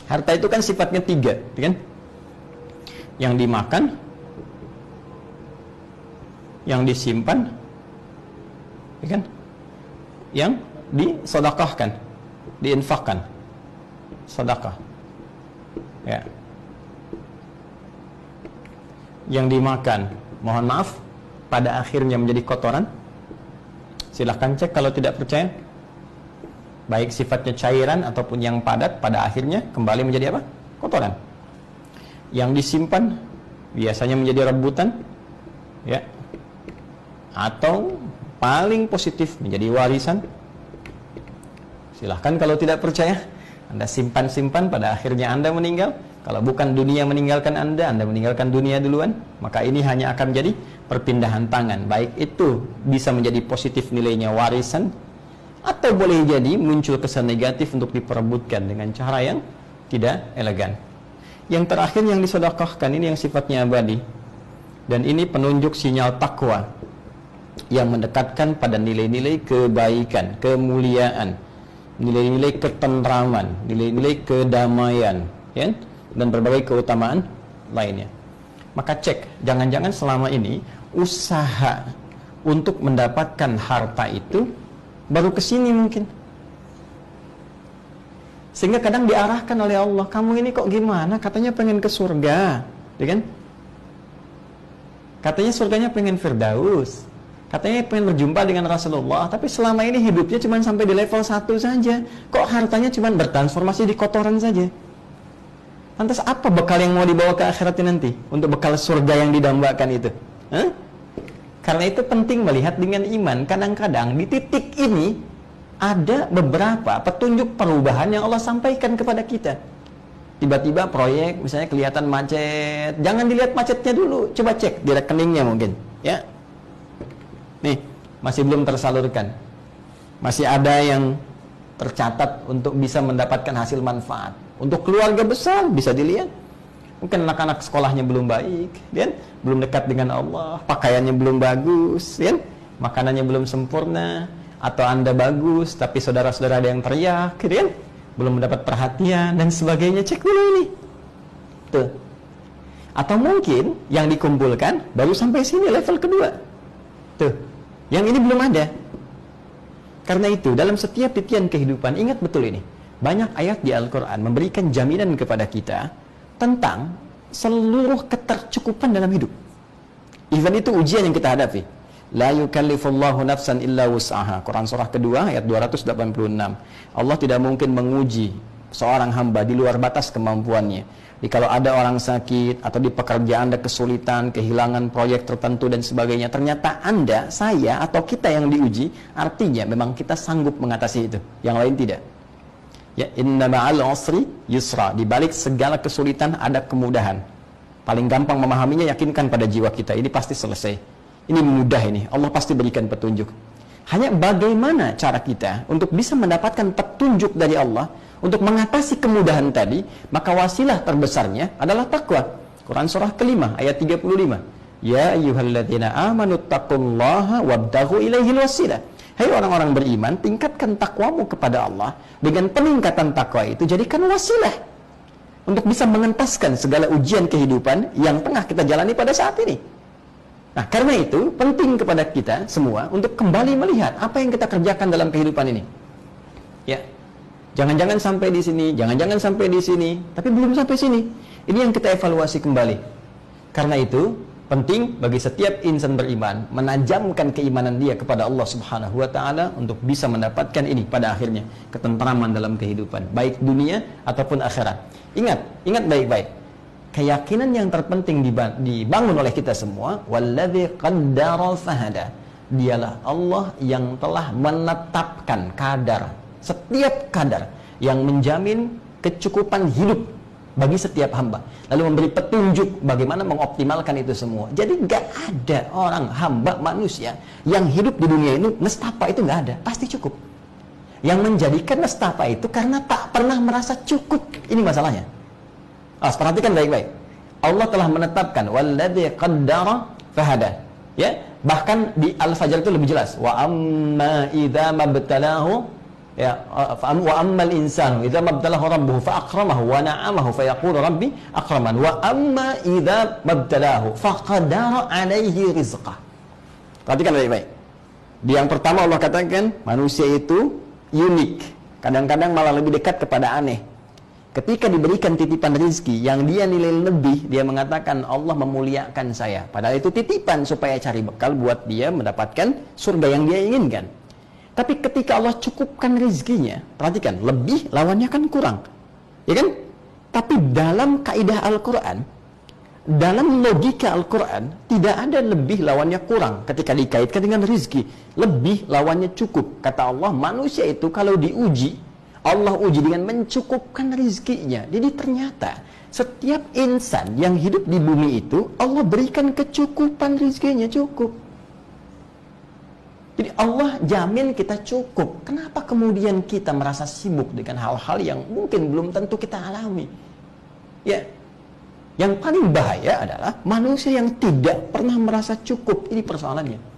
Harta itu kan sifatnya tiga, kan? Yang dimakan, yang disimpan, kan? Yang disodakahkan, diinfakkan, sedekah. Ya. Yang dimakan, mohon maaf, pada akhirnya menjadi kotoran. Silahkan cek kalau tidak percaya. Baik sifatnya cairan ataupun yang padat, pada akhirnya kembali menjadi apa? Kotoran. Yang disimpan biasanya menjadi rebutan, ya. Atau paling positif menjadi warisan. Silahkan kalau tidak percaya, Anda simpan-simpan, pada akhirnya Anda meninggal. Kalau bukan dunia meninggalkan Anda meninggalkan dunia duluan, maka ini hanya akan menjadi perpindahan tangan. Baik itu bisa menjadi positif nilainya warisan, atau boleh jadi muncul kesan negatif untuk diperebutkan dengan cara yang tidak elegan. Yang terakhir yang disedekahkan ini yang sifatnya abadi, dan ini penunjuk sinyal takwa yang mendekatkan pada nilai-nilai kebaikan, kemuliaan, nilai-nilai ketentraman, nilai-nilai kedamaian, ya, dan berbagai keutamaan lainnya. Maka cek, jangan-jangan selama ini usaha untuk mendapatkan harta itu baru kesini mungkin, sehingga kadang diarahkan oleh Allah, kamu ini kok gimana, katanya pengen ke surga, ya kan? Katanya surganya pengen Firdaus, katanya pengen berjumpa dengan Rasulullah, tapi selama ini hidupnya cuma sampai di level 1 saja. Kok hartanya cuma bertransformasi di kotoran saja? Lantas apa bekal yang mau dibawa ke akhiratnya nanti? Untuk bekal surga yang didambakan itu? Hah? Karena itu penting melihat dengan iman. Kadang-kadang di titik ini ada beberapa petunjuk perubahan yang Allah sampaikan kepada kita. Tiba-tiba proyek misalnya kelihatan macet, jangan dilihat macetnya dulu, coba cek di rekeningnya mungkin, ya. Nih, masih belum tersalurkan. Masih ada yang tercatat untuk bisa mendapatkan hasil manfaat. Untuk keluarga besar bisa dilihat. Mungkin anak-anak sekolahnya belum baik, kan? Belum dekat dengan Allah, pakaiannya belum bagus, kan? Makanannya belum sempurna, atau Anda bagus tapi saudara-saudara ada yang teriak, kan? Belum mendapat perhatian dan sebagainya. Cek dulu ini. Tuh. Atau mungkin yang dikumpulkan baru sampai sini level kedua. Tuh. Yang ini belum ada. Karena itu dalam setiap titian kehidupan, ingat betul ini. Banyak ayat di Al-Quran memberikan jaminan kepada kita tentang seluruh ketercukupan dalam hidup. Even itu ujian yang kita hadapi. La yukallifullahu nafsan illa wus'aha. Quran surah kedua ayat 286. Allah tidak mungkin menguji seorang hamba di luar batas kemampuannya. Jadi kalau ada orang sakit atau di pekerjaan ada kesulitan, kehilangan proyek tertentu dan sebagainya, ternyata Anda, saya atau kita yang diuji, artinya memang kita sanggup mengatasi itu. Yang lain tidak. Ya, inna ma'al usri yusra. Di balik segala kesulitan ada kemudahan. Paling gampang memahaminya, yakinkan pada jiwa kita, ini pasti selesai. Ini mudah ini. Allah pasti berikan petunjuk. Hanya bagaimana cara kita untuk bisa mendapatkan petunjuk dari Allah untuk mengatasi kemudahan tadi, maka wasilah terbesarnya adalah takwa. Quran surah kelima ayat 35. Ya ayyuhalladzina amanu taqullaha wabtaghu ilaihil wasilah. Hai orang-orang beriman, tingkatkan takwamu kepada Allah. Dengan peningkatan takwa itu, jadikan wasilah untuk bisa mengentaskan segala ujian kehidupan yang tengah kita jalani pada saat ini. Nah, karena itu, penting kepada kita semua untuk kembali melihat apa yang kita kerjakan dalam kehidupan ini. Ya, jangan-jangan sampai di sini, jangan-jangan sampai di sini, tapi belum sampai sini. Ini yang kita evaluasi kembali. Karena itu, penting bagi setiap insan beriman menajamkan keimanan dia kepada Allah Subhanahu wa taala untuk bisa mendapatkan ini pada akhirnya, ketentraman dalam kehidupan, baik dunia ataupun akhirat. Ingat baik-baik. Keyakinan yang terpenting dibangun oleh kita semua, walladzi qaddara fahada. Dialah Allah yang telah menetapkan kadar, setiap kadar yang menjamin kecukupan hidup bagi setiap hamba, lalu memberi petunjuk bagaimana mengoptimalkan itu semua. Jadi gak ada orang hamba manusia yang hidup di dunia ini nestapa, itu gak ada, pasti cukup. Yang menjadikan nestapa itu karena tak pernah merasa cukup. Ini masalahnya. Perhatikan baik-baik. Allah telah menetapkan walladzi qaddara fahada. Ya, bahkan di Al-Fajr itu lebih jelas. Wa amma idza mabtalahu Ya, wa ammal insanu idza mabtalahu rabbuhu fa akramahu wa na'amahu fa yaqulu rabbi akraman wa amma idza mabtalahu fa qadara alaihi rizqah. Perhatikan baik-baik. Di yang pertama Allah katakan manusia itu unik, kadang-kadang malah lebih dekat kepada aneh. Ketika diberikan titipan rezeki yang dia nilai lebih, dia mengatakan Allah memuliakan saya. Padahal itu titipan supaya cari bekal buat dia mendapatkan surga yang dia inginkan. Tapi ketika Allah cukupkan rezekinya, perhatikan, lebih lawannya kan kurang. Ya kan? Tapi dalam kaidah Al-Quran, dalam logika Al-Quran, tidak ada lebih lawannya kurang ketika dikaitkan dengan rezeki. Lebih lawannya cukup. Kata Allah, manusia itu kalau diuji, Allah uji dengan mencukupkan rezekinya. Jadi ternyata setiap insan yang hidup di bumi itu, Allah berikan kecukupan rezekinya, cukup. Jadi Allah jamin kita cukup. Kenapa kemudian kita merasa sibuk dengan hal-hal yang mungkin belum tentu kita alami? Ya, yang paling bahaya adalah manusia yang tidak pernah merasa cukup. Ini persoalannya.